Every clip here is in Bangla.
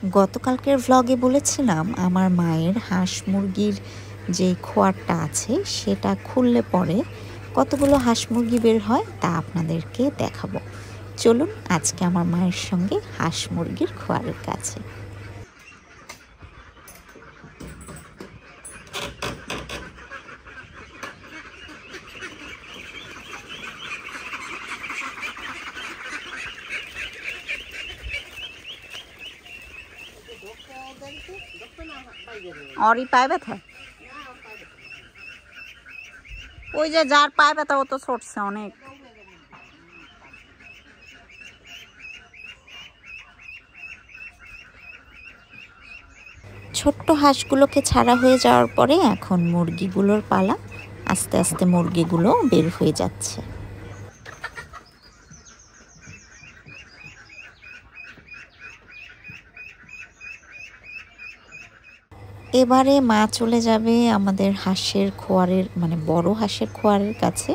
গতকালকের ভ্লগে বলেছিলাম আমার মায়ের হাঁস মুরগির যে খোয়ারটা আছে সেটা খুললে পরে কতগুলো হাঁস মুরগি বের হয় তা আপনাদেরকে দেখাবো। চলুন আজকে আমার মায়ের সঙ্গে হাঁস মুরগির খোয়ারের কাছে। অরি পায়ে ব্যথা, ওই যে যার পায়ে ব্যথা ও তো ছড়ছে অনেক। ছোট্ট হাঁসগুলোকে ছাড়া হয়ে যাওয়ার পরে এখন মুরগিগুলোর পালা। আস্তে আস্তে মুরগিগুলো বের হয়ে যাচ্ছে। এবারে মা চলে যাবে আমাদের হাঁসের খোয়ারের মানে বড় হাঁসের খোয়ারের কাছে।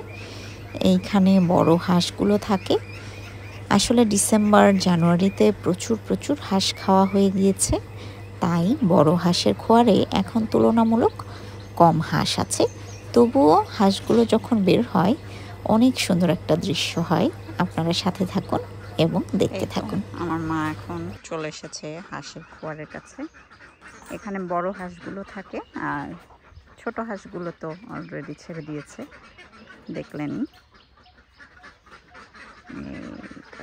এইখানে বড় হাঁসগুলো থাকে। আসলে ডিসেম্বর জানুয়ারিতে প্রচুর হাঁস খাওয়া হয়ে গিয়েছে, তাই বড় হাঁসের খোয়ারে এখন তুলনামূলক কম হাঁস আছে। তবুও হাঁসগুলো যখন বের হয় অনেক সুন্দর একটা দৃশ্য হয়। আপনারা সাথে থাকুন এবং দেখতে থাকুন। আমার মা এখন চলে এসেছে হাঁসের খোয়ারের কাছে। এখানে বড় হাঁসগুলো থাকে আর ছোট হাঁসগুলো তো অলরেডি ছেড়ে দিয়েছে, দেখলেনই।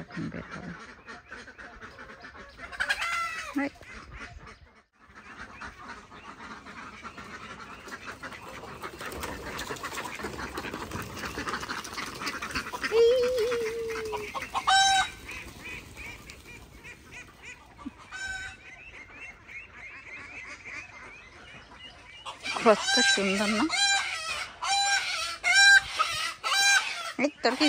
এখন বের হবে। কত সুন্দর না? এই তোর কি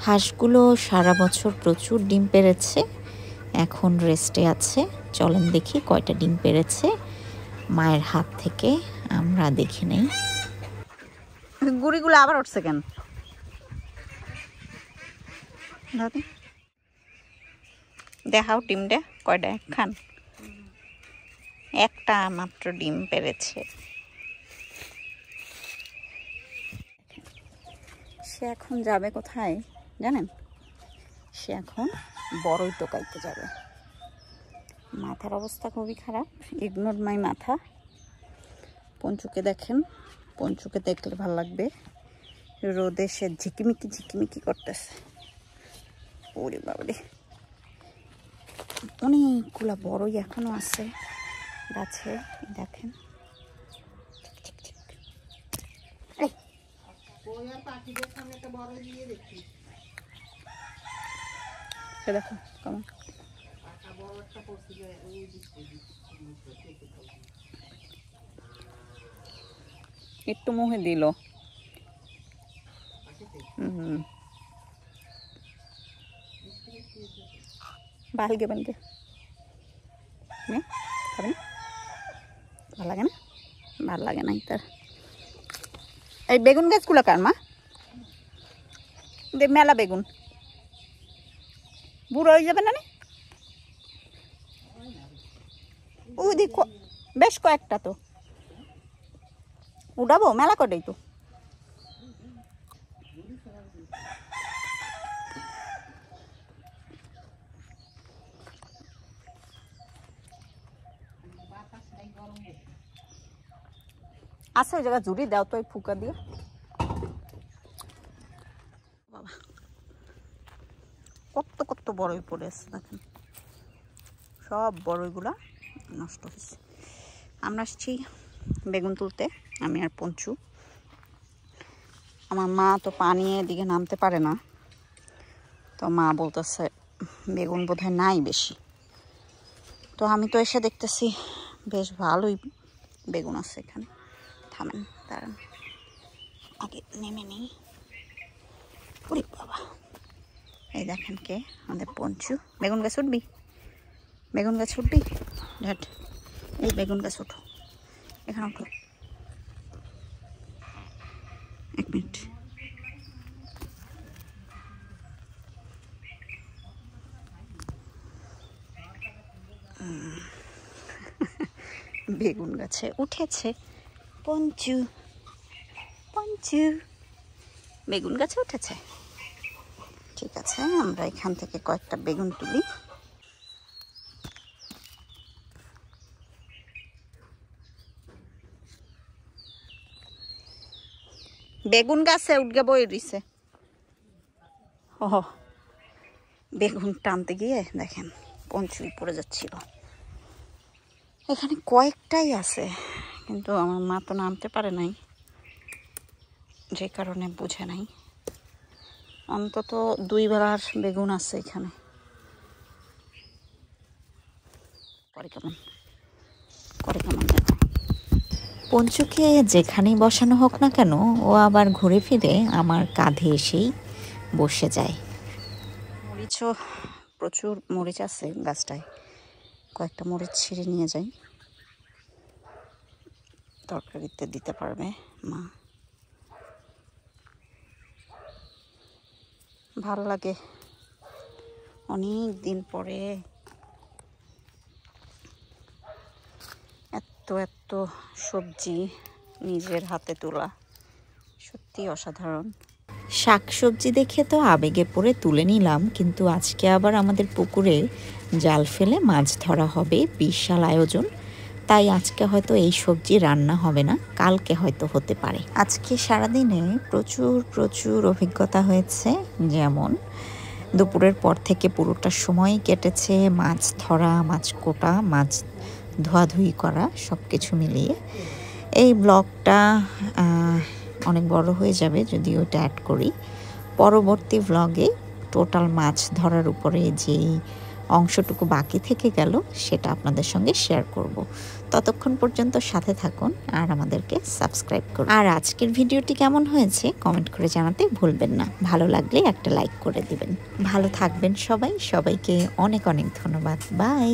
হাঁসগুলো সারা বছর প্রচুর ডিম পেড়েছে, এখন রেস্টে আছে। চলেন দেখি কয়টা ডিম পেড়েছে। মায়ের হাত থেকে আমরা দেখে নেই। গুড়িগুলো আবার উঠছে কেন? দেখাও ডিমটা কয়টা? একখান, একটা মাত্র ডিম পেড়েছে। সে এখন যাবে কোথায় জানেন? সে এখন বড়ই টোকাইতে যাবে। মাথার অবস্থা খুবই খারাপ। ইগনোর মাই মাথা। পঞ্চুকে দেখেন, পঞ্চুকে দেখলে ভাল লাগবে। রোদে সে ঝিকিমিকি করতেছে। ওরে বাবারে, অনেকগুলা বড়ই এখনো আছে গাছে। দেখেন দেখো কেমন একটু মুখে দিল। বালকে বালকে খাবে না? ভাল লাগে না? ভাল লাগে না তার। এই বেগুন গাছগুলো কার মা? মেলা বেগুন বুড়ো হয়ে যাবে না? ওই দেখো বেশ কয়েকটা তো উঠাবো, মেলা কটাই তো। আচ্ছা ওই জায়গা জুড়ি দাও তো, ওই ফুকা দিয়ে। বাবা কত বড়ই পড়ে আছে দেখেন, সব বড়ইগুলা নষ্ট হয়েছে। আমরা আসছি বেগুন তুলতে, আমি আর পঞ্চু। আমার মা তো পানি এদিকে নামতে পারে না, তো মা বলতেছে বেগুন বোধহয় নাই বেশি। তো আমি তো এসে দেখতেছি বেশ ভালোই বেগুন আছে এখানে। থামেন দাঁড়ান। আগে নেমে নিই। ওরে বাবা, এই দেখেন কে আমাদের পঞ্চু। বেগুন গাছ উঠবি, বেগুন গাছ উঠবি ঝাট, এই বেগুন গাছ ওঠো, এখানে ওঠো, 1 মিনিট। বেগুন গাছে উঠেছে পঞ্চু, পঞ্চু বেগুন গাছে উঠেছে। ঠিক আছে, আমরা এখান থেকে কয়েকটা বেগুন তুলি। বেগুন গাছে উঠগে বই দিছে। ও বেগুন টানতে গিয়ে দেখেন পঞ্চুই পড়ে যাচ্ছিল। এখানে কয়েকটাই আছে, কিন্তু আমার মা তো নামতে পারে নাই, যে কারণে বুঝে নাই। অন্তত 2 বেলার বেগুন আছে এখানে। করে কেমন পঞ্চুকে যেখানেই বসানো হোক না কেন, ও আবার ঘুরে ফিরে আমার কাঁধে এসেই বসে যায়। মরিচও প্রচুর মরিচ আছে গাছটায়, কয়েকটা মরিচ ছিঁড়ে নিয়ে যাই, তরকারিতে দিতে পারবে মা। ভাল লাগে অনেক দিন পরে এত সবজি নিজের হাতে তোলা, সত্যি অসাধারণ। শাকসবজি দেখে তো আবেগে পড়ে তুলে নিলাম, কিন্তু আজকে আবার আমাদের পুকুরে জাল ফেলে মাছ ধরা হবে, বিশাল আয়োজন। তাই আজকে হয়তো এই সবজি রান্না হবে না, কালকে হয়তো হতে পারে। আজকে সারাদিনে প্রচুর অভিজ্ঞতা হয়েছে। যেমন দুপুরের পর থেকে পুরোটা সময় কেটেছে মাছ ধরা, মাছ কোটা, মাছ ধোয়াধুয়ি করা, সব কিছু মিলিয়ে এই ব্লগটা অনেক বড় হয়ে যাবে যদি ওটা অ্যাড করি। পরবর্তী ব্লগে টোটাল মাছ ধরার উপরে যেই অংশটুকু বাকি থেকে গেল সেটা আপনাদের সঙ্গে শেয়ার করব। ততক্ষণ পর্যন্ত সাথে থাকুন আর আমাদেরকে সাবস্ক্রাইব করুন। আর আজকের ভিডিওটি কেমন হয়েছে কমেন্ট করে জানাতে ভুলবেন না। ভালো লাগলে একটা লাইক করে দিবেন। ভালো থাকবেন সবাই, সবাইকে অনেক ধন্যবাদ। বাই।